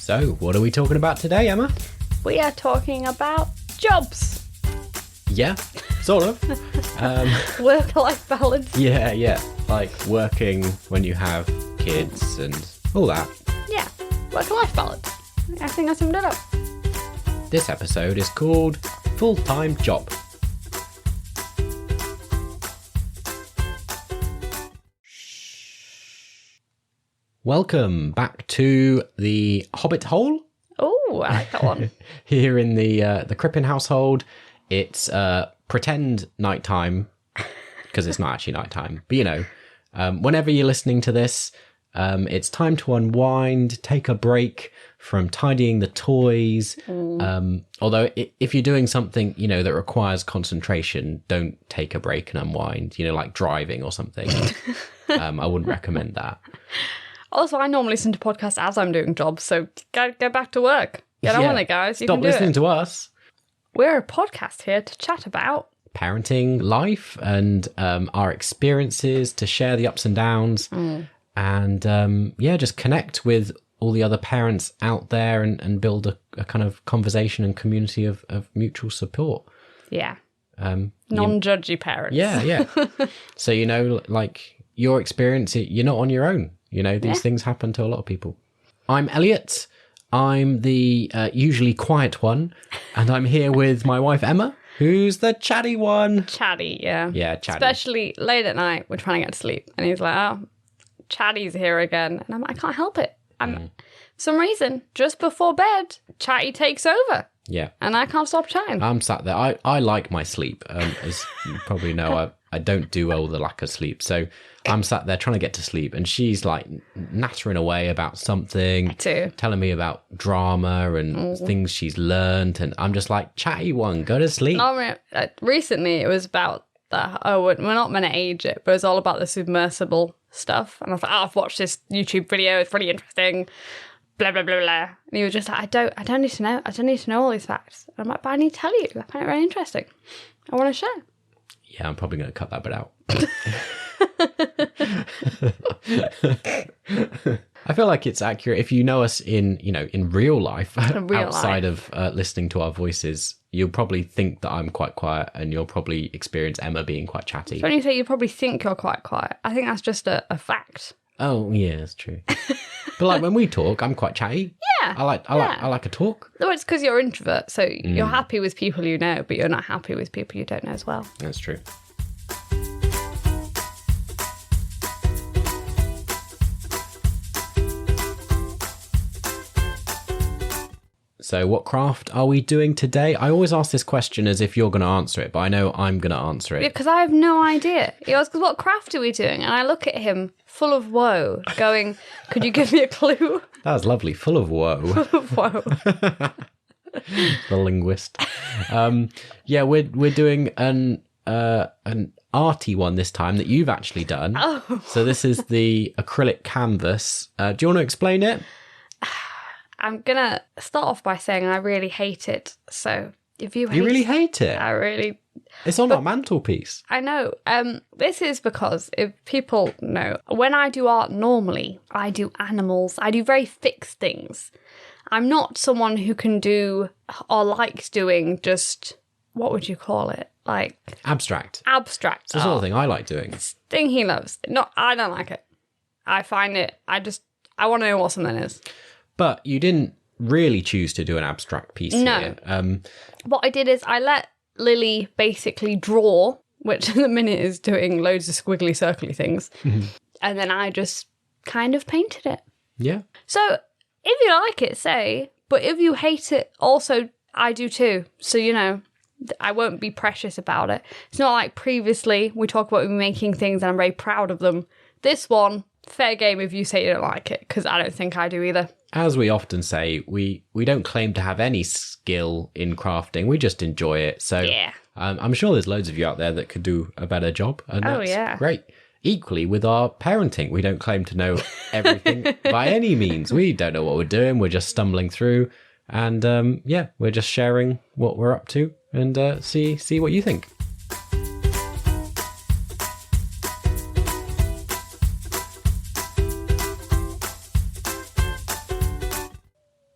So, what are we talking about today, Emma? We are talking about jobs. Yeah, sort of. Work-life balance. Yeah. Like working when you have kids and all that. Yeah, work-life balance. I think I summed it up. This episode is called Full-Time Job. Welcome back to the Hobbit Hole. Oh, I like that one. Here in the Crippen household, it's pretend nighttime, because it's not actually nighttime. But you know, whenever you're listening to this, it's time to unwind, take a break from tidying the toys. Although if you're doing something, you know, that requires concentration, don't take a break and unwind, you know, like driving or something. I wouldn't recommend that. Also, I normally listen to podcasts as I'm doing jobs, so get back to work. Get on with it, guys. You Stop can do listening it. to us. We're a podcast here to chat about parenting, life, and our experiences, to share the ups and downs. And just connect with all the other parents out there and build a kind of conversation and community of mutual support. Yeah. Non-judgy parents. Yeah. So, you know, like your experience, you're not on your own. You know, these things happen to a lot of people. I'm Elliot. I'm the usually quiet one. And I'm here with my wife, Emma, who's the chatty one. Chatty, yeah. Yeah, chatty. Especially late at night, we're trying to get to sleep. And he's like, oh, Chatty's here again. And I'm like, I can't help it. For some reason, just before bed, Chatty takes over. Yeah. And I can't stop chatting. I'm sat there. I like my sleep. As you probably know, I don't do well with the lack of sleep. So I'm sat there trying to get to sleep. And she's like nattering away about something. Telling me about drama and things she's learned. And I'm just like, chatty one, go to sleep. Recently, it was about we're not meant to age it, but it's all about the submersible stuff. And I was like, I've watched this YouTube video. It's really interesting. Blah, blah, blah, blah. And he was just like, I don't need to know. I don't need to know all these facts. And I'm like, but I need to tell you. I find it very interesting. I want to share. Yeah, I'm probably going to cut that bit out. I feel like it's accurate. If you know us in real life, outside of listening to our voices, you'll probably think that I'm quite quiet, and you'll probably experience Emma being quite chatty. So when you say you probably think you're quite quiet, I think that's just a fact. Oh yeah, that's true. But like when we talk, I'm quite chatty. Yeah, I like a talk. No, it's because you're an introvert, so you're happy with people you know, but you're not happy with people you don't know as well. That's true. So what craft are we doing today? I always ask this question as if you're going to answer it, but I know I'm going to answer it. Yeah, because I have no idea. He asks, what craft are we doing? And I look at him full of woe, going, could you give me a clue? That was lovely. Full of woe. Full of woe. The linguist. We're doing an arty one this time that you've actually done. Oh. So this is the acrylic canvas. Do you want to explain it? I'm going to start off by saying I really hate it. So if you really hate it? I really... It's on our mantelpiece. I know. This is because, if people know, when I do art normally, I do animals. I do very fixed things. I'm not someone who can do or likes doing just, what would you call it? Like... Abstract. It's the sort of thing I like doing. It's the thing he loves. I don't like it. I find it... I want to know what something is. But you didn't really choose to do an abstract piece here. What I did is I let Lily basically draw, which at the minute is doing loads of squiggly, circly things. And then I just kind of painted it. Yeah. So if you like it, say. But if you hate it, also, I do too. So, you know, I won't be precious about it. It's not like previously we talk about making things and I'm very proud of them. This one, fair game if you say you don't like it, because I don't think I do either. As we often say, we don't claim to have any skill in crafting. We just enjoy it. So yeah. I'm sure there's loads of you out there that could do a better job. And that's great. Equally with our parenting, we don't claim to know everything by any means. We don't know what we're doing. We're just stumbling through. And we're just sharing what we're up to and see what you think.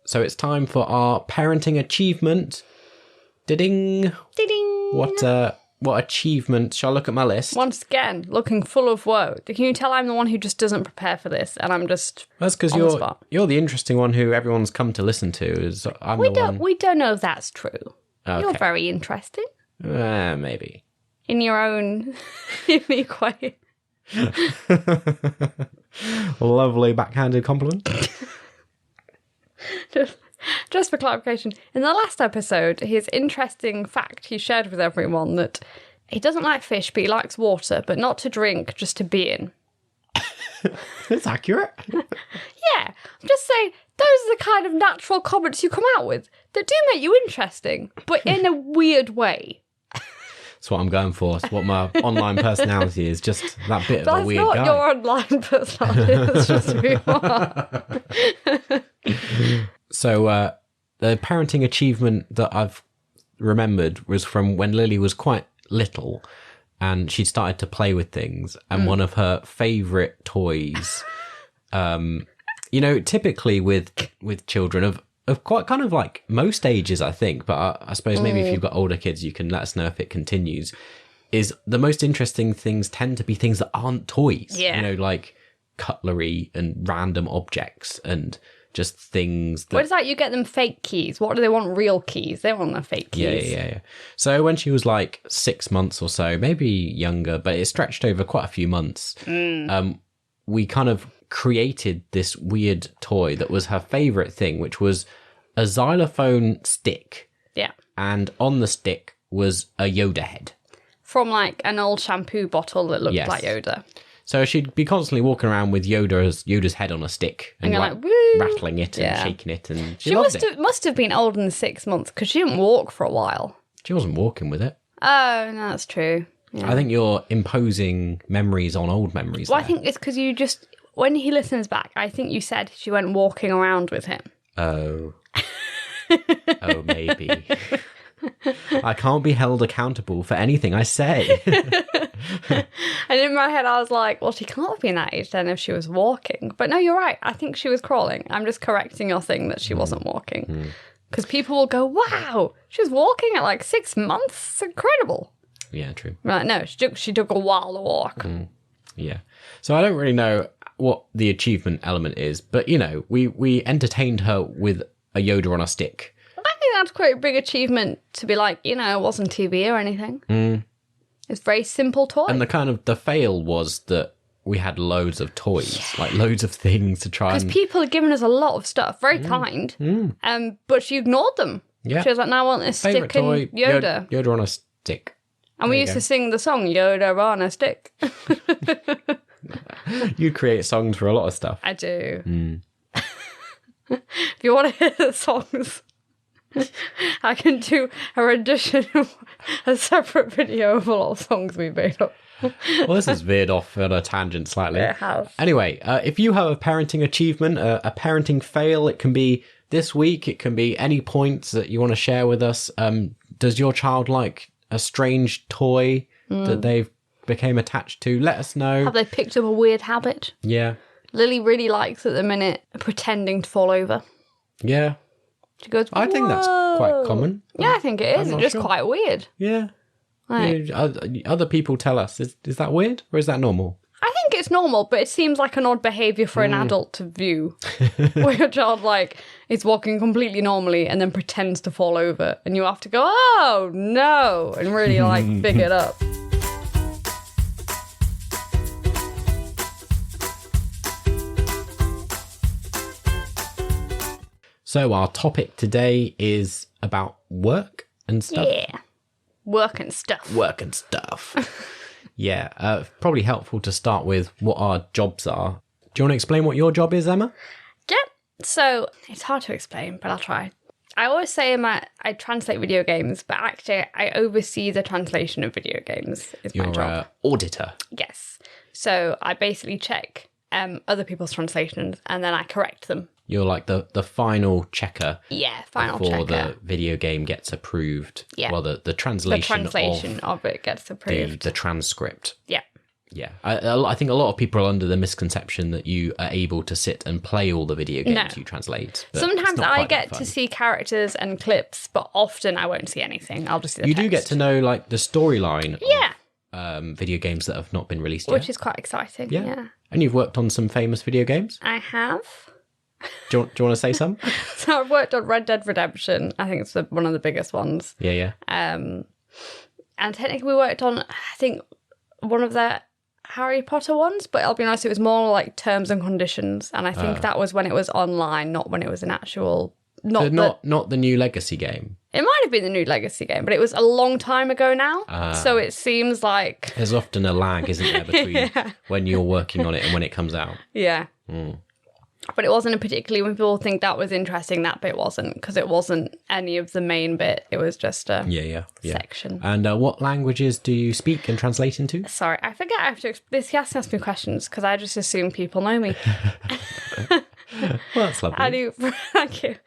So it's time for our parenting achievement. Ding. Ding. What achievement? Shall I look at my list? Once again, looking full of woe. Can you tell I'm the one who just doesn't prepare for this, and I'm just That's because you're the interesting one who everyone's come to listen to. We don't know if that's true. Okay. You're very interesting. Maybe. In your own unique way. Lovely backhanded compliment. Just for clarification, in the last episode, his interesting fact he shared with everyone that he doesn't like fish, but he likes water, but not to drink, just to be in. It's accurate. Yeah, I'm just saying, those are the kind of natural comments you come out with that do make you interesting, but in a weird way. That's what I'm going for. It's what my online personality is, just that bit of a weird guy. That's not your online personality, that's just who you are. So the parenting achievement that I've remembered was from when Lily was quite little and she started to play with things, and one of her favourite toys, typically with children of quite kind of like most ages, I think, but I suppose maybe if you've got older kids, you can let us know if it continues, is the most interesting things tend to be things that aren't toys. Yeah. Like cutlery and random objects and just things that... What is that? You get them fake keys. What do they want? Real keys. They want the fake keys. Yeah. So when she was like 6 months or so, maybe younger, but it stretched over quite a few months, we kind of created this weird toy that was her favourite thing, which was a xylophone stick. Yeah. And on the stick was a Yoda head. From like an old shampoo bottle that looked like Yoda. So she'd be constantly walking around with Yoda's head on a stick and like rattling it and shaking it, and she loved it. Must have been older than 6 months because she didn't walk for a while. She wasn't walking with it. Oh, no, that's true. Yeah. I think you're imposing memories on old memories. Well, I think it's because you just, when he listens back, I think you said she went walking around with him. Oh. Oh, maybe. I can't be held accountable for anything I say. And in my head, I was like, well, she can't have been that age then if she was walking. But no, you're right. I think she was crawling. I'm just correcting your thing that she wasn't walking. Because people will go, wow, she was walking at like 6 months. It's incredible. Yeah, true. Right, no, she took a while to walk. Yeah. So I don't really know what the achievement element is, but, we entertained her with a Yoda on a stick. I think that's quite a big achievement to be like, it wasn't TV or anything. It's a very simple toy. And the fail was that we had loads of toys, like loads of things to try. Because people had given us a lot of stuff, very kind, but she ignored them. Yeah. She was like, no, I want this Favourite stick toy, and Yoda. Yoda on a stick. And we used to sing the song, Yoda on a stick. You create songs for a lot of stuff. I do. If you want to hear the songs, I can do a rendition of a separate video of a lot of songs we've made up. Well, this has veered off on a tangent slightly. It has. Anyway, if you have a parenting achievement, a parenting fail, it can be this week, it can be any points that you want to share with us. Does your child like a strange toy that they've became attached to? Let us know. Have they picked up a weird habit? Yeah. Lily really likes at the minute pretending to fall over. Yeah. She goes, I think that's quite common. Yeah, I think it is. It's just quite weird. Yeah. Like, Other people tell us, is that weird or is that normal? I think it's normal, but it seems like an odd behaviour for an adult to view. Where your child, is walking completely normally and then pretends to fall over. And you have to go, oh, no, and really, big it up. So our topic today is about work and stuff. Yeah. Work and stuff. Work and stuff. Yeah. Probably helpful to start with what our jobs are. Do you want to explain what your job is, Emma? Yeah. So it's hard to explain, but I'll try. I always say I translate video games, but actually I oversee the translation of video games is my job. You're an auditor. Yes. So I basically check other people's translations and then I correct them. You're like the final checker. Yeah, final before checker. the video game gets approved. Yeah. Well, the translation of it gets approved. The transcript. Yeah. Yeah, I think a lot of people are under the misconception that you are able to sit and play all the video games you translate. But sometimes I get to see characters and clips, but often I won't see anything. I'll just see the text. You do get to know like the storyline Yeah. of video games that have not been released yet. Which is quite exciting. Yeah. And you've worked on some famous video games? I have. Do you want to say some? So I've worked on Red Dead Redemption. I think it's one of the biggest ones. Yeah. And technically we worked on, I think, one of the Harry Potter ones, but I'll be honest, it was more like terms and conditions, and I think that was when it was online, not when it was an actual... Not the new Legacy game. It might have been the new Legacy game, but it was a long time ago now, so it seems like... There's often a lag, isn't there, between when you're working on it and when it comes out. Yeah. But it wasn't a particularly, when people think that was interesting, that bit wasn't, because it wasn't any of the main bit. It was just a section. And what languages do you speak and translate into? Sorry, I forget I have to... This he has to ask me questions, because I just assume people know me. Well, that's lovely. Thank you.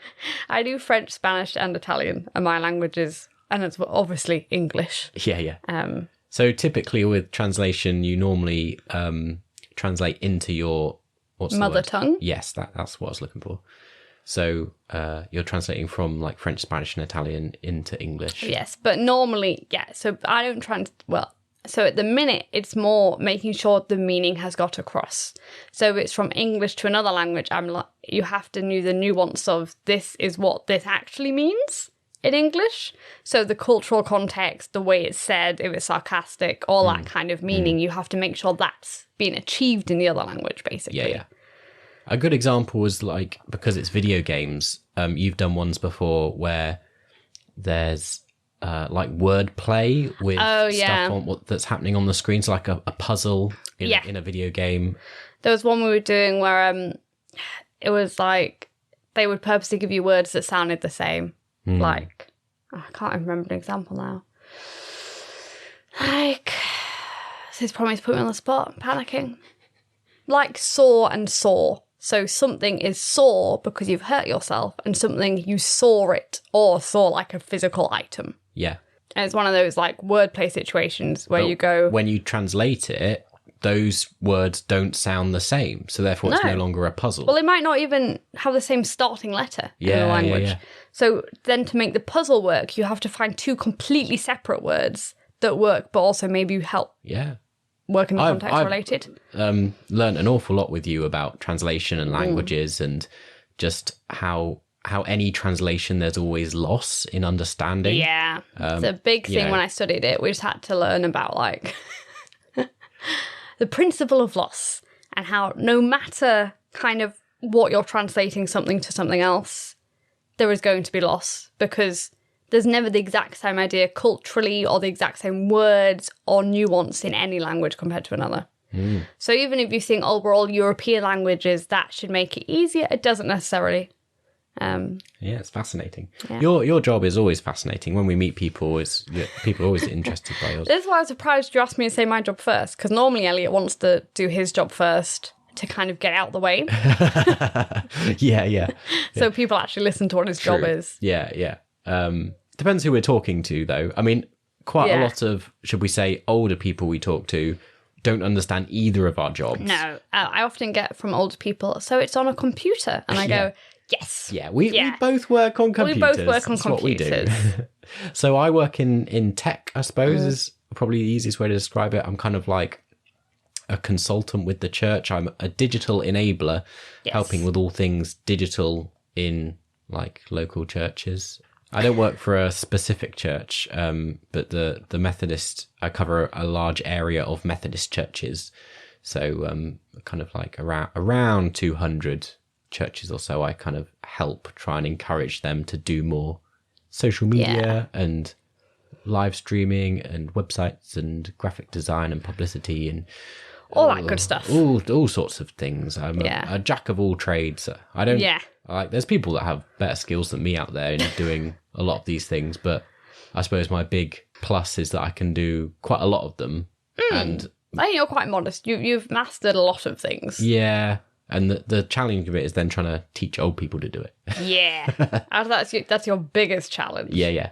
I do French, Spanish and Italian are my languages, and it's obviously English. Yeah. So typically with translation, you normally translate into your... Mother tongue? Yes, that's what I was looking for. So you're translating from like French, Spanish and Italian into English. Yes, but normally, so I don't so at the minute, it's more making sure the meaning has got across. So if it's from English to another language, I'm like, you have to know the nuance of this is what this actually means in English. So the cultural context, the way it's said, if it's sarcastic, all that kind of meaning, you have to make sure that's being achieved in the other language, basically. Yeah. A good example was like, because it's video games, you've done ones before where there's like wordplay with stuff on that's happening on the screen. So like a puzzle in a video game. There was one we were doing where it was like they would purposely give you words that sounded the same. Like, I can't remember an example now. Like, this is probably to put me on the spot. I'm panicking. Like saw and saw. So something is sore because you've hurt yourself, and something you saw it or saw like a physical item. Yeah. And it's one of those like wordplay situations where you go... When you translate it, those words don't sound the same. So therefore it's no longer a puzzle. Well, it might not even have the same starting letter in the language. Yeah. So then to make the puzzle work, you have to find two completely separate words that work, but also maybe help work in the context related. I've learned an awful lot with you about translation and languages and just how any translation there's always loss in understanding. Yeah. It's a big thing when I studied it. We just had to learn about like the principle of loss and how no matter kind of what you're translating something to something else, there is going to be loss because there's never the exact same idea culturally or the exact same words or nuance in any language compared to another. So even if you think, we're all European languages, that should make it easier, it doesn't necessarily. It's fascinating. Yeah. Your job is always fascinating. When we meet people, people are always interested by yours. This is why I was surprised you asked me to say my job first, because normally Elliot wants to do his job first to kind of get out the way. Yeah. So people actually listen to what his job is. Yeah. Depends who we're talking to, though. I mean, quite a lot of, should we say, older people we talk to don't understand either of our jobs. No, I often get from older people, so it's on a computer, and I go... Yes. Yeah, we both work on computers. We both work on That's computers. What we do. So I work in tech, I suppose, is probably the easiest way to describe it. I'm kind of like a consultant with the church. I'm a digital enabler, helping with all things digital in like local churches. I don't work for a specific church, but the Methodist, I cover a large area of Methodist churches. So kind of like around 200 churches or so, I kind of help try and encourage them to do more social media and live streaming and websites and graphic design and publicity and all that good stuff. All sorts of things. I'm a jack of all trades. I don't like. There's people that have better skills than me out there in doing a lot of these things, but I suppose my big plus is that I can do quite a lot of them. And I think you're quite modest. You've mastered a lot of things. Yeah. And the challenge of it is then trying to teach old people to do it. Yeah. That's your biggest challenge. Yeah.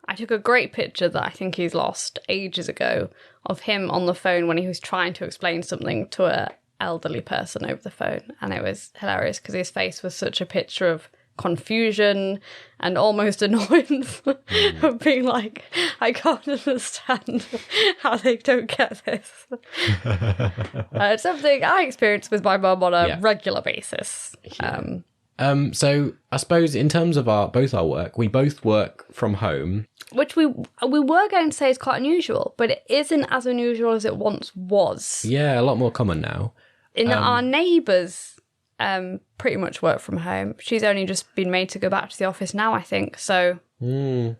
I took a great picture that I think he's lost ages ago of him on the phone when he was trying to explain something to a elderly person over the phone. And it was hilarious because his face was such a picture of confusion and almost annoyance of being like, I can't understand how they don't get this. It's something I experience with my mum on a regular basis. So I suppose in terms of both our work, we both work from home. Which we were going to say is quite unusual, but it isn't as unusual as it once was. Yeah, a lot more common now. Our neighbours pretty much work from home. She's only just been made to go back to the office now, I think. So, with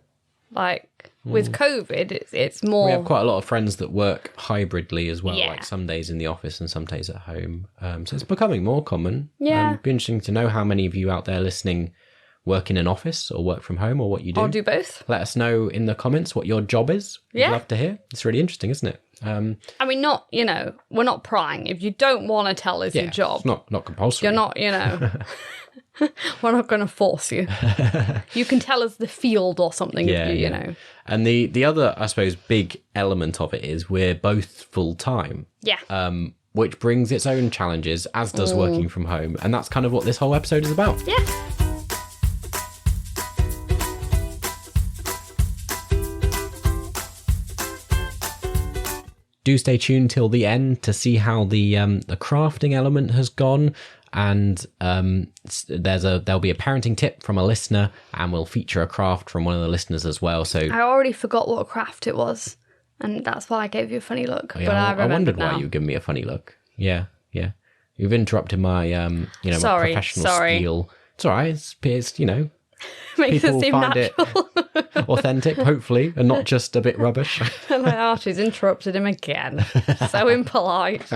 COVID, it's more... We have quite a lot of friends that work hybridly as well, like some days in the office and some days at home. So it's becoming more common. Yeah. It'd be interesting to know how many of you out there listening work in an office or work from home or what you do. Or do both. Let us know in the comments what your job is. We'd love to hear. It's really interesting, isn't it? I mean, we're not prying. If you don't want to tell us your job... It's not compulsory. You're not, we're not going to force you. You can tell us the field or something if you know. And the other, I suppose, big element of it is we're both full-time. Yeah. Which brings its own challenges, as does working from home. And that's kind of what this whole episode is about. Yeah. Do stay tuned till the end to see how the crafting element has gone, and there'll be a parenting tip from a listener, and we'll feature a craft from one of the listeners as well. So I already forgot what craft it was, and that's why I gave you a funny look. Yeah, but I wondered now. Why you were giving me a funny look. Yeah. You've interrupted my my professional skill. It's all right. It's Makes people it seem find natural. it authentic, hopefully, and not just a bit rubbish. And my Archie's interrupted him again. So impolite.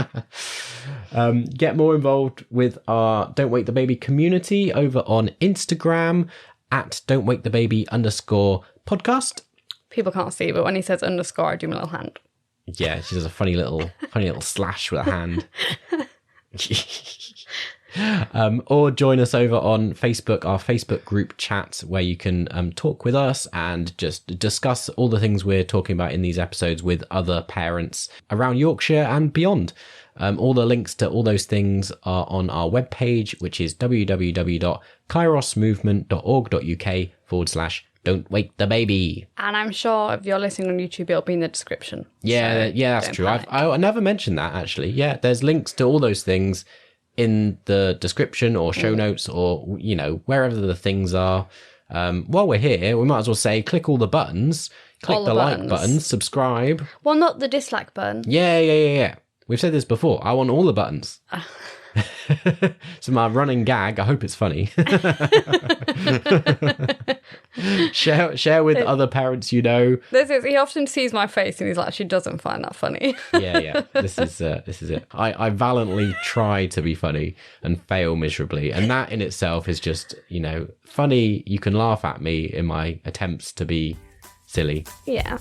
Get more involved with our Don't Wake the Baby community over on Instagram at don'twakethebaby_podcast. People can't see, but when he says underscore, I do my little hand. Yeah, she does a funny little slash with a hand. Or join us over on Facebook, our Facebook group chat, where you can talk with us and just discuss all the things we're talking about in these episodes with other parents around Yorkshire and beyond. All the links to all those things are on our webpage, which is www.kairosmovement.org.uk/Don't Wake the Baby. And I'm sure if you're listening on YouTube, it'll be in the description. Yeah, that's true. I never mentioned that, actually. Yeah, there's links to all those things in the description or show notes or, wherever the things are. While we're here, we might as well say click all the buttons. Click the like button, subscribe. Well, not the dislike button. Yeah. We've said this before. I want all the buttons. So my running gag, I hope it's funny. Share with other parents you know. He often sees my face and he's like, she doesn't find that funny. Yeah. This is it. I valiantly try to be funny and fail miserably. And that in itself is just, funny. You can laugh at me in my attempts to be silly. Yeah.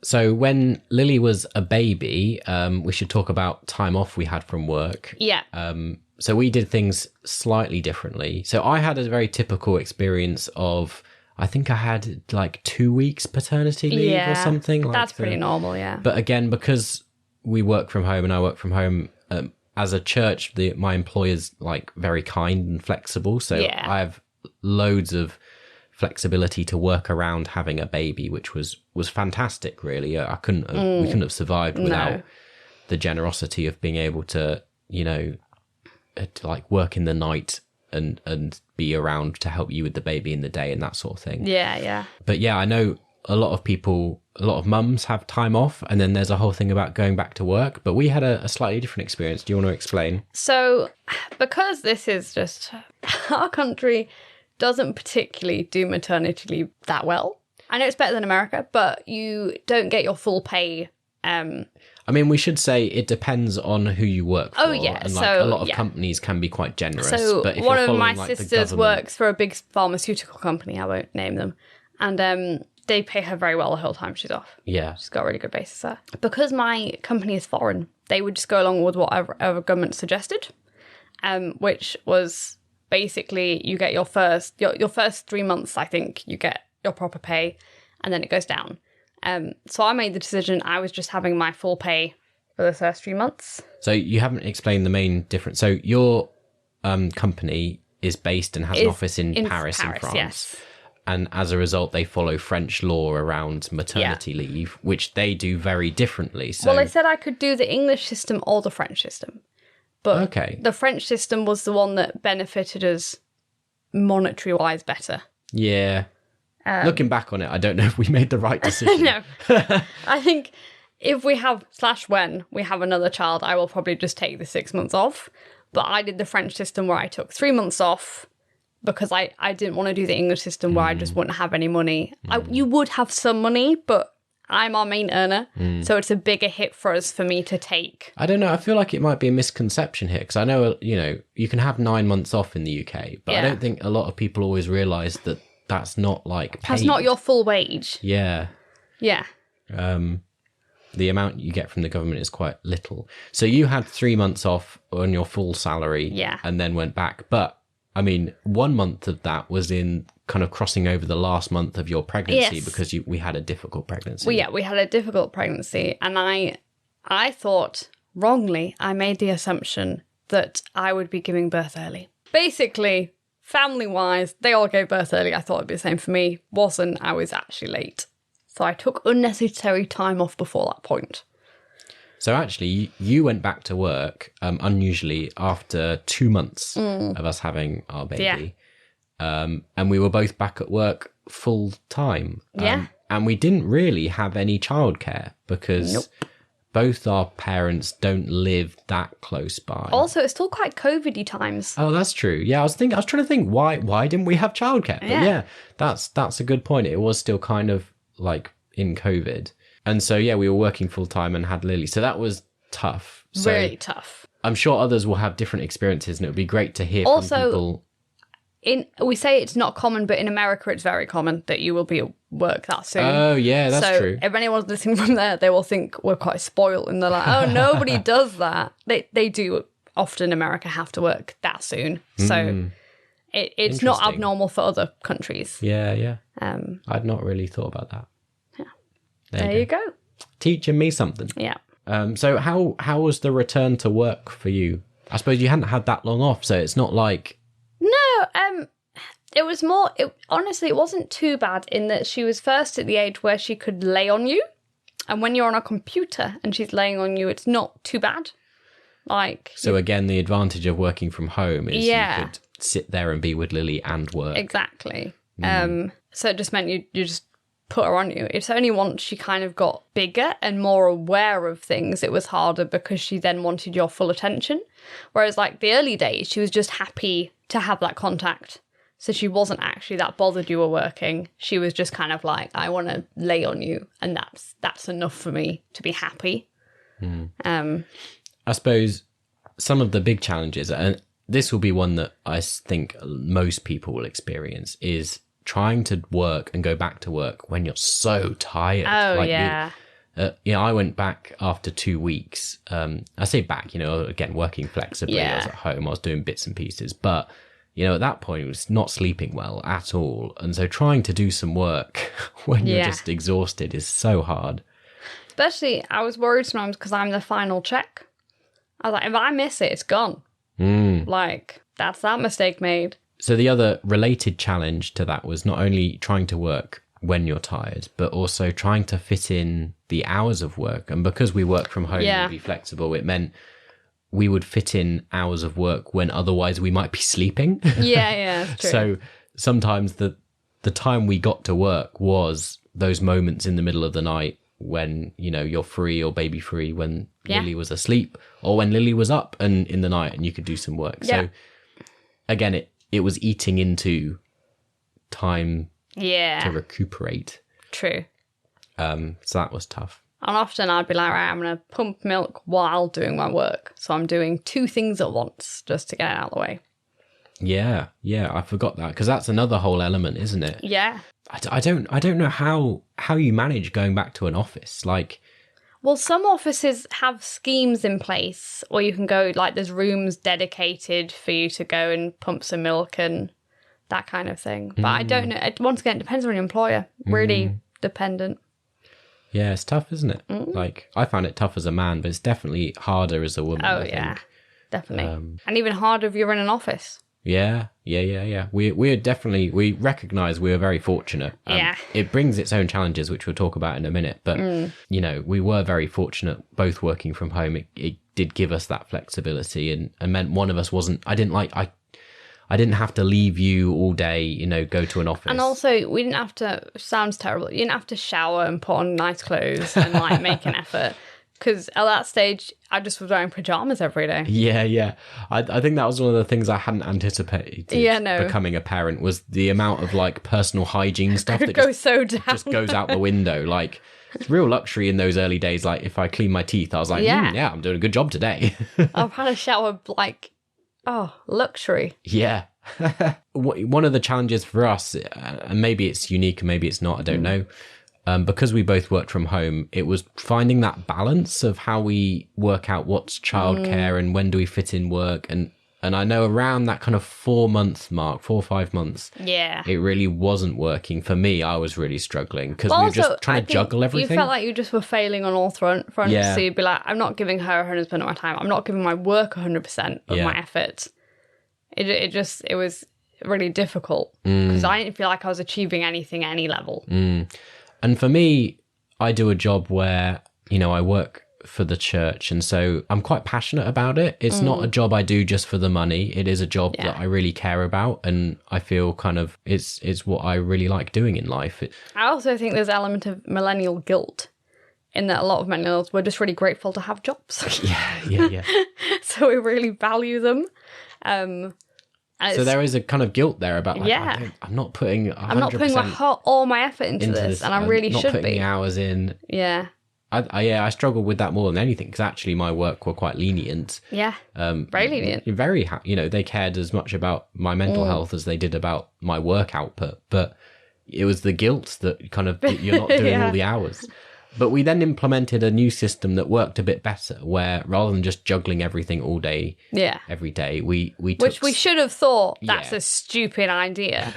So when Lily was a baby, we should talk about time off we had from work. Yeah. So we did things slightly differently. So I had a very typical experience of, I think I had like 2 weeks paternity leave or something. That's pretty normal, yeah. But again, because we work from home and I work from home, as a church, my employer's like very kind and flexible. So I have loads of flexibility to work around having a baby, which was fantastic, really. We couldn't have survived without the generosity of being able to, to like work in the night and be around to help you with the baby in the day and that sort of thing. Yeah. But yeah, I know a lot of mums have time off, and then there's a whole thing about going back to work. But we had a slightly different experience. Do you want to explain? So, because this is just our country doesn't particularly do maternity leave that well. I know it's better than America, but you don't get your full pay. I mean, we should say it depends on who you work for. Oh, yeah. And a lot of companies can be quite generous. So but if one you're of my following, sisters works for a big pharmaceutical company. I won't name them. And they pay her very well the whole time she's off. Yeah. She's got a really good basis there. Because my company is foreign, they would just go along with whatever government suggested, which was basically you get your first 3 months, I think, you get your proper pay, and then it goes down. So I made the decision I was just having my full pay for the first 3 months. So you haven't explained the main difference. So your company is based and has an office in Paris, in France. Yes. And as a result, they follow French law around maternity leave, which they do very differently. So, well, they said I could do the English system or the French system. But okay. The French system was the one that benefited us monetary-wise better. Yeah. Looking back on it, I don't know if we made the right decision. No. I think if when we have another child, I will probably just take the 6 months off. But I did the French system where I took 3 months off because I didn't want to do the English system where I just wouldn't have any money. You would have some money, but I'm our main earner. So it's a bigger hit for me to take. I don't know. I feel like it might be a misconception here because I know, you can have 9 months off in the UK, but I don't think a lot of people always realise that that's not like paid. That's not your full wage. Yeah. Yeah. The amount you get from the government is quite little. So you had 3 months off on your full salary and then went back. But, 1 month of that was in kind of crossing over the last month of your pregnancy because we had a difficult pregnancy. Well, we had a difficult pregnancy. And I thought, wrongly, I made the assumption that I would be giving birth early. Basically, family-wise, they all gave birth early. I thought it'd be the same for me. Wasn't. I was actually late. So I took unnecessary time off before that point. So actually, you went back to work unusually after 2 months of us having our baby. And we were both back at work full time. And we didn't really have any childcare because both our parents don't live that close by. Also, it's still quite COVID-y times. Oh, that's true. Yeah, I was trying to think why didn't we have childcare? But yeah, that's a good point. It was still kind of like in COVID. And so, we were working full time and had Lily. So that was tough. So really tough. I'm sure others will have different experiences and it would be great to hear from people. We say it's not common, but in America it's very common that you will be at work that soon. Oh, yeah, that's true. If anyone's listening from there, they will think we're quite spoiled and they're like, oh, nobody does that. They do often in America have to work that soon. So it's not abnormal for other countries. Yeah. I'd not really thought about that. There you go. Teaching me something. Yeah. So how was the return to work for you? I suppose you hadn't had that long off, so it's not like... No, it was more... honestly, it wasn't too bad in that she was first at the age where she could lay on you. And when you're on a computer and she's laying on you, it's not too bad. So again, the advantage of working from home is you could sit there and be with Lily and work. Exactly. So it just meant you just... put her on you. It's only once she kind of got bigger and more aware of things it was harder because she then wanted your full attention. Whereas the early days, she was just happy to have that contact. So she wasn't actually that bothered you were working. She was just kind of like, I want to lay on you and that's enough for me to be happy. I suppose some of the big challenges, and this will be one that I think most people will experience, is trying to work and go back to work when you're so tired. Oh, yeah. I went back after 2 weeks. I say back, again, working flexibly. I was at home. I was doing bits and pieces. But, at that point, it was not sleeping well at all. And so trying to do some work when you're just exhausted is so hard. Especially, I was worried sometimes because I'm the final check. I was like, if I miss it, it's gone. That's that mistake made. So the other related challenge to that was not only trying to work when you're tired, but also trying to fit in the hours of work. And because we work from home and be flexible, it meant we would fit in hours of work when otherwise we might be sleeping. Yeah, true. So sometimes the time we got to work was those moments in the middle of the night when, you're free or baby free, when Lily was asleep or when Lily was up and in the night and you could do some work. Yeah. So again, it was eating into time to recuperate. True. So that was tough. And often I'd be like, right, I'm going to pump milk while doing my work. So I'm doing 2 things at once just to get it out of the way. Yeah, I forgot that because that's another whole element, isn't it? Yeah. I don't know how you manage going back to an office. Well, some offices have schemes in place where you can go, like, there's rooms dedicated for you to go and pump some milk and that kind of thing. But I don't know. Once again, it depends on your employer. Really dependent. Yeah, it's tough, isn't it? Like, I found it tough as a man, but it's definitely harder as a woman. Oh, I yeah, think. definitely. And even harder if you're in an office. Yeah. We recognise we are very fortunate. Yeah. It brings its own challenges, which we'll talk about in a minute. But, you know, we were very fortunate both working from home. It did give us that flexibility and meant one of us wasn't, I didn't have to leave you all day, you know, go to an office. And also, we didn't have to, sounds terrible, you didn't have to shower and put on nice clothes and, like, make an effort. Because at that stage, I just was wearing pyjamas every day. Yeah. I think that was one of the things I hadn't anticipated becoming a parent, was the amount of, like, personal hygiene stuff that just goes out the window. Like, it's real luxury in those early days. Like, if I clean my teeth, I was like, I'm doing a good job today. I've had a shower, like, luxury. Yeah. One of the challenges for us, and maybe it's unique and maybe it's not, I don't know, because we both worked from home, it was finding that balance of how we work out what's childcare and when do we fit in work. And I know around that kind of 4 or 5 months, it really wasn't working. For me, I was really struggling because we were just trying to juggle everything. You felt like you just were failing on all fronts. Yeah. So you'd be like, I'm not giving her 100% of my time. I'm not giving my work 100% of my effort. It was really difficult because I didn't feel like I was achieving anything at any level. And for me, I do a job where, you know, I work for the church, and so I'm quite passionate about it. It's not a job I do just for the money. It is a job that I really care about, and I feel kind of it's what I really like doing in life. I also think there's an element of millennial guilt in that a lot of millennials were just really grateful to have jobs. Yeah. So we really value them. So there is a kind of guilt there about, like, I'm not putting 100%. I'm not putting all my effort into this, and I really not should putting be. the hours in. Yeah. I struggled with that more than anything, because actually my work were quite lenient. Yeah. Very lenient. Very, you know, they cared as much about my mental health as they did about my work output. But it was the guilt that kind of, you're not doing all the hours. But we then implemented a new system that worked a bit better, where rather than just juggling everything all day, every day, we took... Which we should have thought, that's a stupid idea.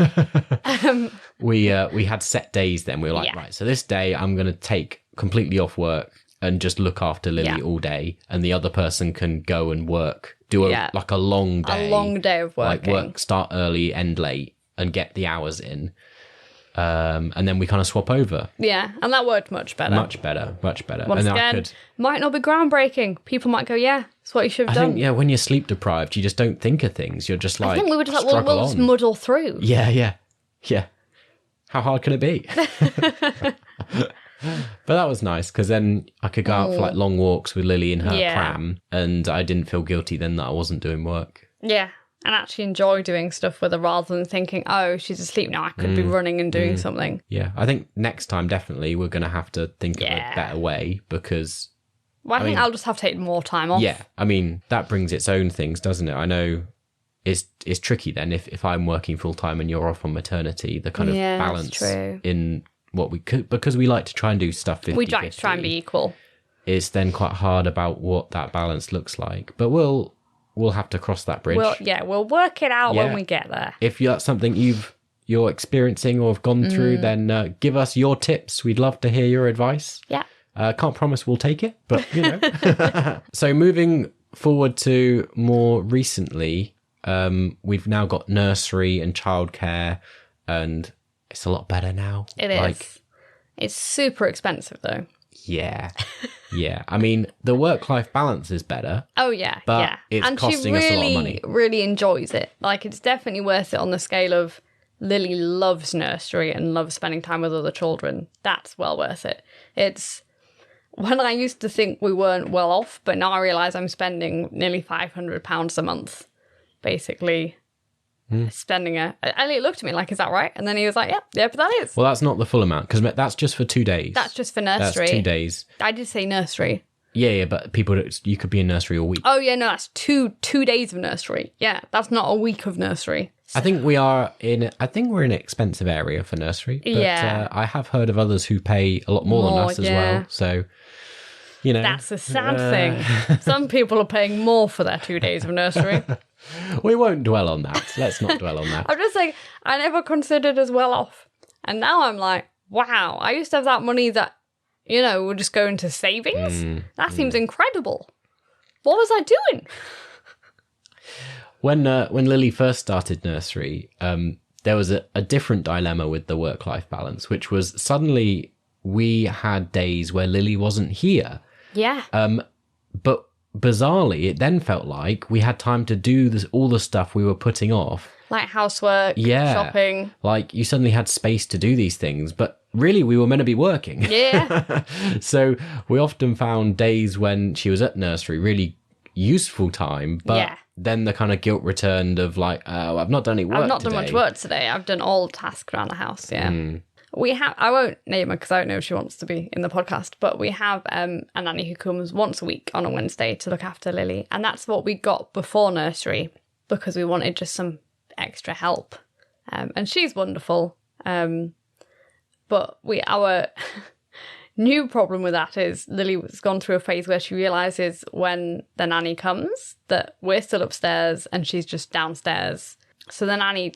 We had set days then. We were like, right, so this day I'm going to take completely off work and just look after Lily all day, and the other person can go and work, do a long day. A long day of working. Like start early, end late, and get the hours in. And then we kind of swap over. Yeah, and that worked much better. Much better. Once again, might not be groundbreaking. People might go, that's what you should have done. I think, when you're sleep deprived, you just don't think of things. You're just like, I think we were just like, we'll just muddle through. Yeah. How hard can it be? But that was nice, because then I could go out for like long walks with Lily in her pram, and I didn't feel guilty then that I wasn't doing work. Yeah. And actually enjoy doing stuff with her rather than thinking, oh, she's asleep now, I could be running and doing something. Yeah, I think next time, definitely, we're going to have to think of a better way, because... Well, I think I'll just have to take more time off. Yeah, I mean, that brings its own things, doesn't it? I know it's tricky then if I'm working full-time and you're off on maternity, the kind of balance in what we could... Because we like to try and do stuff 50-50. We like to try and be equal. It's then quite hard about what that balance looks like. But we'll have to cross that bridge. We'll work it out when we get there. If that's something you're experiencing or have gone through, then give us your tips. We'd love to hear your advice. Yeah. Can't promise we'll take it, but you know. So moving forward to more recently, we've now got nursery and childcare, and it's a lot better now. It is. It's super expensive though. Yeah. I mean, the work-life balance is better. Oh, yeah. But it's costing us a lot of money. Really enjoys it. Like, it's definitely worth it on the scale of Lily loves nursery and loves spending time with other children. That's well worth it. It's when I used to think we weren't well off, but now I realise I'm spending nearly £500 a month, basically. Spending Elliot looked at me like, is that right? And then he was like, yeah, but that is. Well, that's not the full amount, because that's just for 2 days. That's just for nursery. That's 2 days. I did say nursery. Yeah, but you could be in nursery all week. Oh, yeah, no, that's two days of nursery. Yeah, that's not a week of nursery. So. I think we're in an expensive area for nursery. But I have heard of others who pay a lot more than us as well. So That's a sad thing. Some people are paying more for their 2 days of nursery. We won't dwell on that. Let's not dwell on that. I'm just saying, I never considered as well off. And now I'm like, wow, I used to have that money that, would just go into savings. That seems incredible. What was I doing? When Lily first started nursery, there was a different dilemma with the work-life balance, which was suddenly we had days where Lily wasn't here. Yeah. But bizarrely, it then felt like we had time to do all the stuff we were putting off. Like housework, shopping. Like you suddenly had space to do these things, but really we were meant to be working. Yeah. So we often found days when she was at nursery really useful time, but then the kind of guilt returned of like, oh, I've not done any work I've not today. done much work today. I've done all tasks around the house, I won't name her because I don't know if she wants to be in the podcast, but we have a nanny who comes once a week on a Wednesday to look after Lily. And that's what we got before nursery because we wanted just some extra help. And she's wonderful. But our new problem with that is Lily's gone through a phase where she realises when the nanny comes that we're still upstairs and she's just downstairs. So the nanny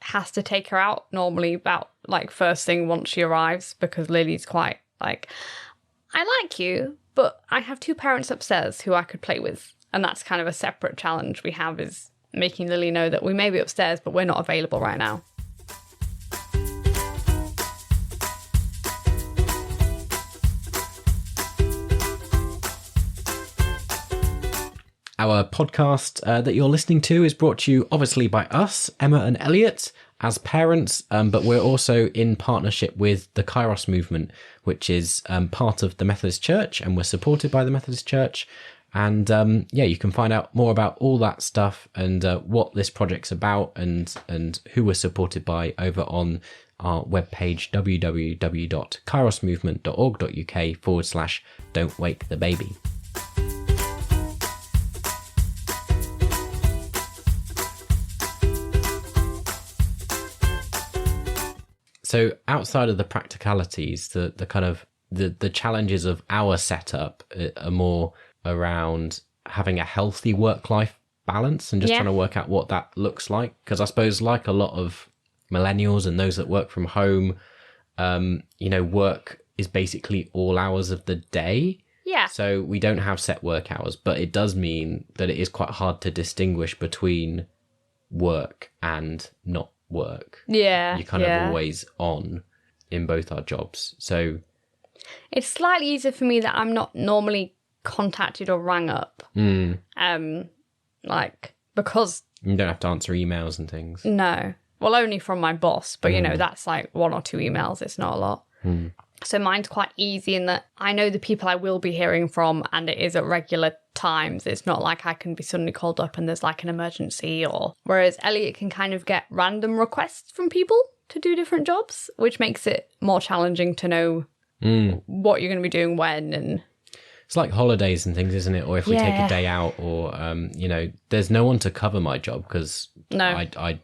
has to take her out normally about first thing once she arrives because Lily's quite I like you, but I have 2 parents upstairs who I could play with. And that's kind of a separate challenge we have, is making Lily know that we may be upstairs, but we're not available right now. Our podcast that you're listening to is brought to you obviously by us, Emma and Elliot, as parents, but we're also in partnership with the Kairos movement, which is part of the Methodist Church, and we're supported by the Methodist Church. And you can find out more about all that stuff and what this project's about and who we're supported by over on our webpage, www.kairosmovement.org.uk/Don't Wake the Baby. So outside of the practicalities, the kind of the challenges of our setup are more around having a healthy work-life balance and just trying to work out what that looks like. Because I suppose like a lot of millennials and those that work from home, work is basically all hours of the day. Yeah. So we don't have set work hours, but it does mean that it is quite hard to distinguish between work and not work. Yeah. You're kind of always on in both our jobs. So it's slightly easier for me that I'm not normally contacted or rang up. Because you don't have to answer emails and things. No. Well, only from my boss, but that's 1 or 2 emails. It's not a lot. So mine's quite easy in that I know the people I will be hearing from and it is at regular times. It's not like I can be suddenly called up and there's an emergency whereas Elliot can kind of get random requests from people to do different jobs, which makes it more challenging to know what you're going to be doing when. And it's like holidays and things, isn't it? Or if we take a day out or, there's no one to cover my job because I'm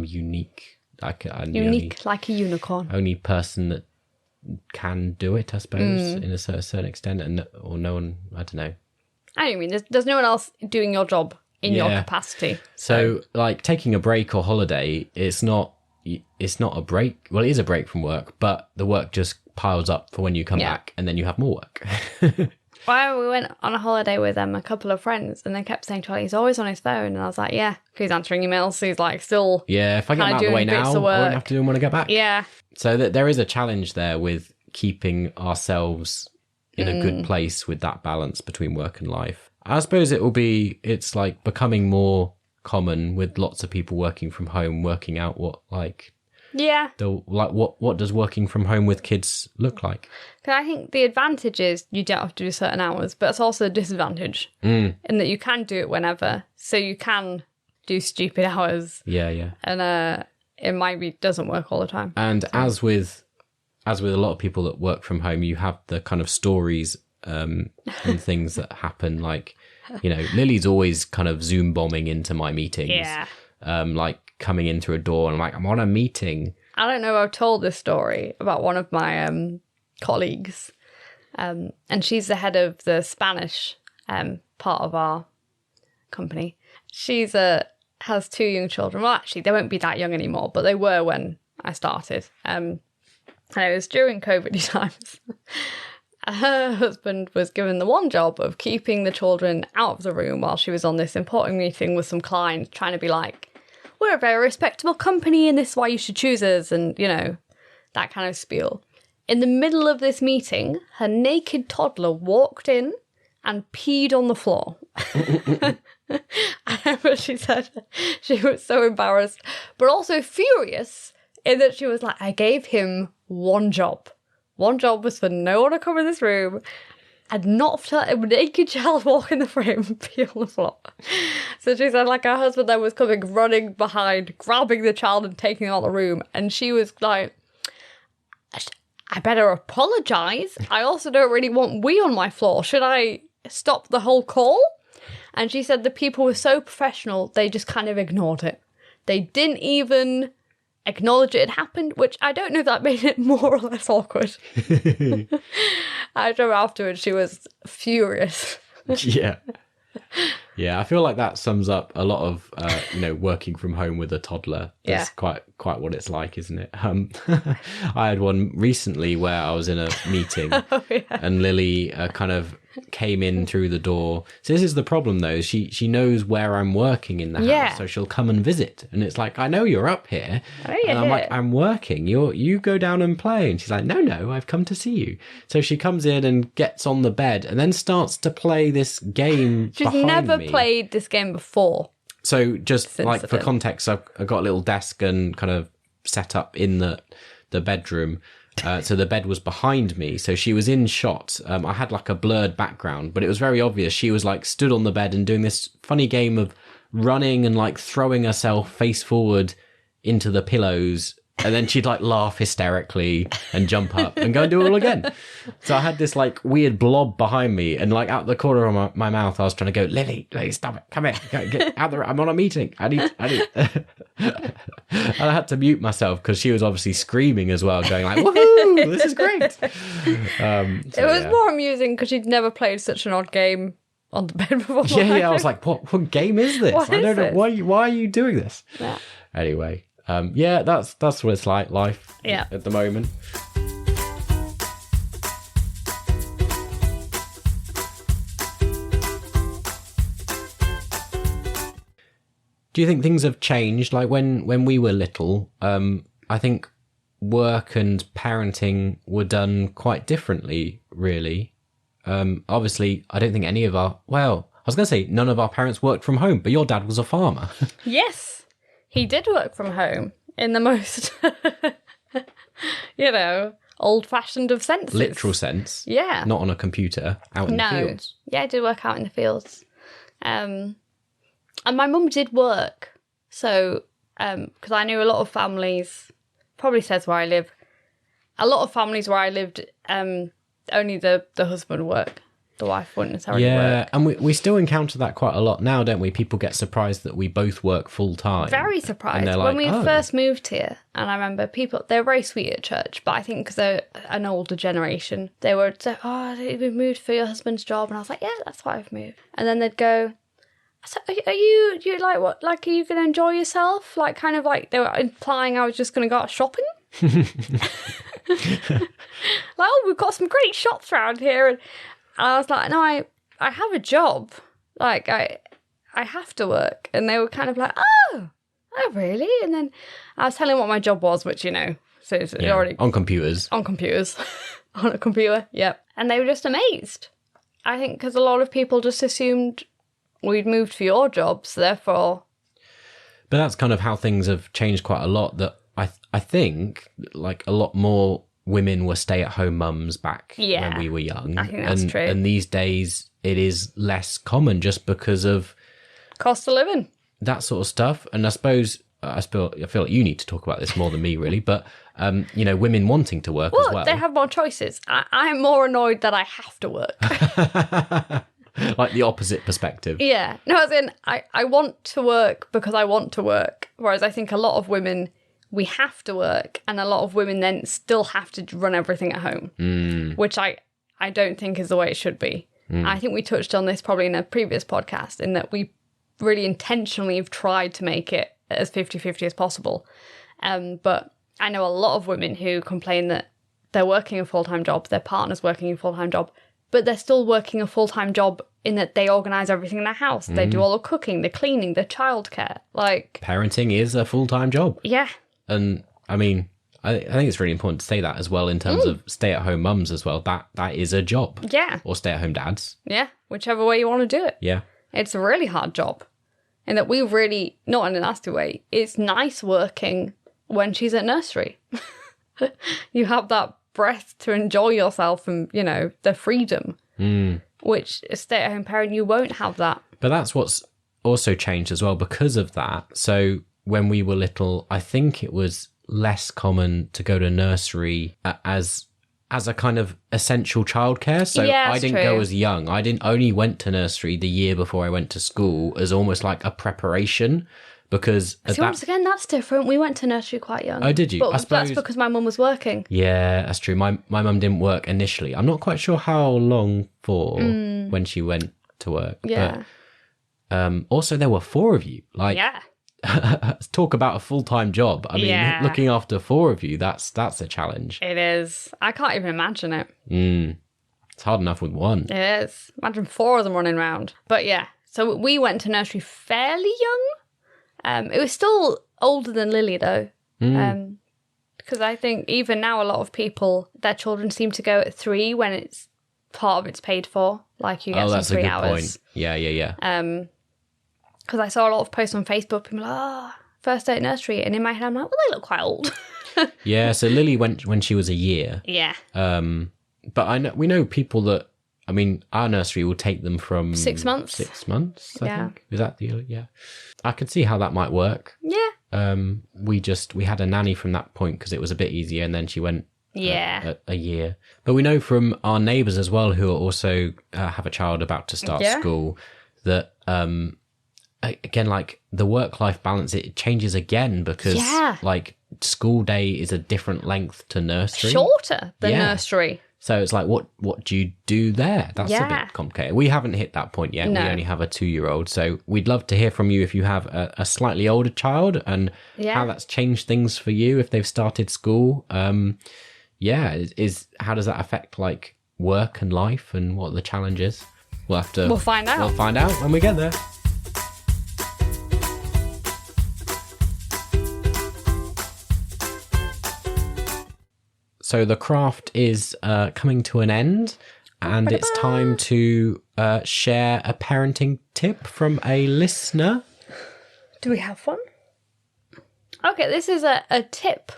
unique. Like a unicorn. Only person that can do it, I suppose, in a certain extent, or no one, I don't know. I mean, there's no one else doing your job in your capacity. So, taking a break or holiday, it's not a break. Well, it is a break from work, but the work just piles up for when you come back, and then you have more work. Well, we went on a holiday with a couple of friends, and they kept saying to her, he's always on his phone. And I was like, yeah, he's answering emails. So he's still. Yeah, if I get him out of the way now, I won't have to do them when I get back. Yeah. So there is a challenge there with keeping ourselves in a good place with that balance between work and life. I suppose it's becoming more common with lots of people working from home, working out what what does working from home with kids look like? Because I think the advantage is you don't have to do certain hours, but it's also a disadvantage in that you can do it whenever. So you can do stupid hours. Yeah. And it doesn't work all the time. And as with a lot of people that work from home, you have the kind of stories and things that happen. Lily's always kind of Zoom bombing into my meetings. Yeah. Coming in through a door and I'm on a meeting. I don't know if I've told this story about one of my colleagues. And she's the head of the Spanish part of our company. She's has 2 young children. Well, actually, they won't be that young anymore, but they were when I started. And it was during COVID times. Her husband was given the one job of keeping the children out of the room while she was on this important meeting with some clients, trying to be like, we're a very respectable company and this is why you should choose us, and, you know, that kind of spiel. In the middle of this meeting, her naked toddler walked in and peed on the floor. I remember she said she was so embarrassed, but also furious in that she was like, I gave him one job. One job was for no one to come in this room and not to let a naked child walk in the room and pee on the floor. So she said, like, her husband then was coming running behind, grabbing the child and taking it out of the room. And she was like, I better apologise. I also don't really want wee on my floor. Should I stop the whole call? And she said the people were so professional, they just kind of ignored it. They didn't even acknowledge it had happened, which I don't know if that made it more or less awkward. I drove afterwards, she was furious. Yeah. Yeah, I feel like that sums up a lot of, working from home with a toddler. That's quite what it's like, isn't it? I had one recently where I was in a meeting and Lily kind of came in through the door. So this is the problem, though. She knows where I'm working in the house, so she'll come and visit. And it's like, I know you're up here. And I'm like, I'm working. You go down and play. And she's like, no, I've come to see you. So she comes in and gets on the bed and then starts to play this game. She's never played this game before. So just for context, I've got a little desk and kind of set up in the bedroom. So the bed was behind me. So she was in shot. I had like a blurred background, but it was very obvious. She was like stood on the bed and doing this funny game of running and like throwing herself face forward into the pillows. And then she'd like laugh hysterically and jump up and go and do it all again. So I had this like weird blob behind me, and like out the corner of my mouth, I was trying to go, Lily, stop it. Come here. Get out there. I'm on a meeting. I need. And I had to mute myself because she was obviously screaming as well, going like, woohoo, this is great. It was more amusing because she'd never played such an odd game on the bed before. Yeah. I was like, what game is this? I don't know. Why are you doing this? Yeah. Anyway. That's what it's like, life at the moment. Do you think things have changed? Like when we were little, I think work and parenting were done quite differently, really. Obviously, I don't think any of I was going to say none of our parents worked from home, but your dad was a farmer. Yes. He did work from home in the most, old-fashioned of senses. Literal sense. Yeah. Not on a computer, out in the fields. Yeah, I did work out in the fields. And my mum did work. So, because I knew a lot of families, probably says where I live, a lot of families where I lived, only the husband would work. The wife wouldn't necessarily work. Yeah, and we still encounter that quite a lot now, don't we? People get surprised that we both work full time. Very surprised. When we first moved here, and I remember they're very sweet at church, but I think because they're an older generation, they would say, we've moved for your husband's job. And I was like, yeah, that's why I've moved. And then they'd go, so are you like, what, like, are you going to enjoy yourself? Like, kind of like they were implying I was just going to go out shopping. Like, we've got some great shops around here. And I was like, no, I have a job. Like, I have to work. And they were kind of like, oh, really? And then I was telling them what my job was, which, so it's already... On computers. On computers. On a computer, yep. And they were just amazed. I think because a lot of people just assumed we'd moved for your job, so therefore... But that's kind of how things have changed quite a lot, that I think, like, a lot more... women were stay-at-home mums back when we were young. I think that's true. And these days, it is less common just because of... cost of living. That sort of stuff. And I feel like you need to talk about this more than me, really. But, women wanting to work as well. They have more choices. I'm more annoyed that I have to work. Like the opposite perspective. Yeah. No, as in, I want to work because I want to work. Whereas I think a lot of women... we have to work, and a lot of women then still have to run everything at home, which I I don't think is the way it should be. I think we touched on this probably in a previous podcast, in that we really intentionally have tried to make it as 50-50 as possible. But I know a lot of women who complain that they're working a full-time job, their partner's working a full-time job, but they're still working a full-time job in that they organise everything in their house. They do all the cooking, the cleaning, the childcare. Like, parenting is a full-time job. Yeah. And I mean, I think it's really important to say that as well in terms of stay-at-home mums as well. That is a job. Yeah. Or stay-at-home dads. Yeah, whichever way you want to do it. Yeah. It's a really hard job. And that we really, not in a nasty way, it's nice working when she's at nursery. You have that breath to enjoy yourself and, you know, the freedom. Which a stay-at-home parent, you won't have that. But that's what's also changed as well because of that. So when we were little, I think it was less common to go to nursery as a kind of essential childcare. So Yeah, I didn't go as young. I didn't only went to nursery the year before I went to school as almost like a preparation, because See, once again, that's different. We went to nursery quite young. Oh, did you? But I suppose that's because my mum was working. Yeah, that's true. My mum didn't work initially. I'm not quite sure how long for when she went to work. Yeah. But also there were 4 of you. Like, Yeah. talk about a full-time job. I mean, looking after 4 of you, that's a challenge. It is. I can't even imagine it. It's hard enough with 1. It is. Imagine 4 of them running around. But yeah, so we went to nursery fairly young. It was still older than Lily, though. Because I think even now a lot of people, their children seem to go at 3 when it's part of it's paid for. Like, you get some 3 hours. Point. Yeah. Because I saw a lot of posts on Facebook, people like, first day at nursery. And in my head, I'm like, well, they look quite old. Yeah, so Lily went when she was a year. Yeah. But we know people that, I mean, our nursery will take them from 6 months. 6 months, I think. Is that the, yeah. I can see how that might work. Yeah. We had a nanny from that point because it was a bit easier, and then she went a year. But we know from our neighbours as well, who are also have a child about to start school, that again, like the work-life balance, it changes again because like school day is a different length to nursery. Shorter than nursery. So it's like, what do you do there? That's a bit complicated. We haven't hit that point yet. No. We only have a 2-year-old. So we'd love to hear from you if you have a slightly older child and how that's changed things for you if they've started school. How does that affect like work and life and what the challenge is? We'll find out. We'll find out when we get there. So the craft is coming to an end, and it's time to share a parenting tip from a listener. Do we have one? Okay, this is a tip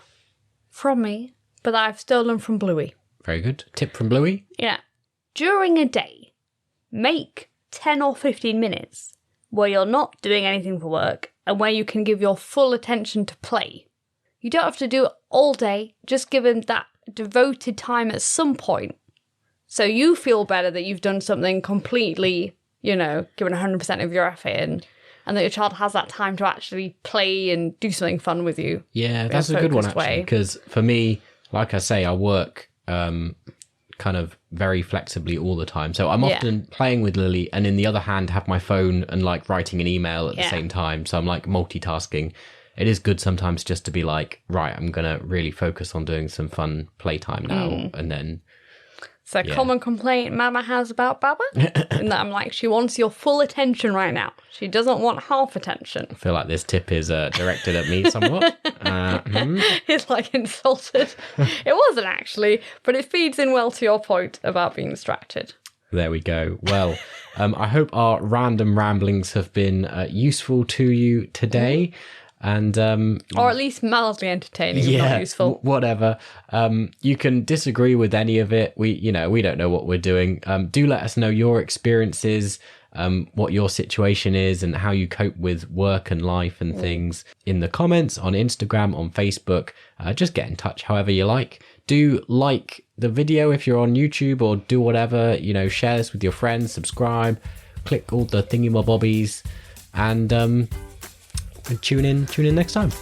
from me, but I've stolen from Bluey. Very good. Tip from Bluey? Yeah. During a day, make 10 or 15 minutes where you're not doing anything for work and where you can give your full attention to play. You don't have to do it all day, just give them that devoted time at some point. So you feel better that you've done something completely, given 100% of your effort in, and that your child has that time to actually play and do something fun with you. Yeah, that's a good one, actually, because for me, like I say, I work kind of very flexibly all the time. So I'm often playing with Lily and in the other hand have my phone and like writing an email at the same time. So I'm like multitasking. It is good sometimes just to be like, right, I'm going to really focus on doing some fun playtime now. And then... So common complaint Mama has about Baba, and that I'm like, she wants your full attention right now. She doesn't want half attention. I feel like this tip is directed at me somewhat. It's like insulted. It wasn't actually, but it feeds in well to your point about being distracted. There we go. Well, I hope our random ramblings have been useful to you today. And or at least mildly entertaining, not useful. Whatever. You can disagree with any of it. We don't know what we're doing. Do let us know your experiences, what your situation is, and how you cope with work and life and things in the comments on Instagram, on Facebook. Just get in touch however you like. Do like the video if you're on YouTube, or do whatever. Share this with your friends. Subscribe. Click all the thingy-mabobbies, and tune in next time.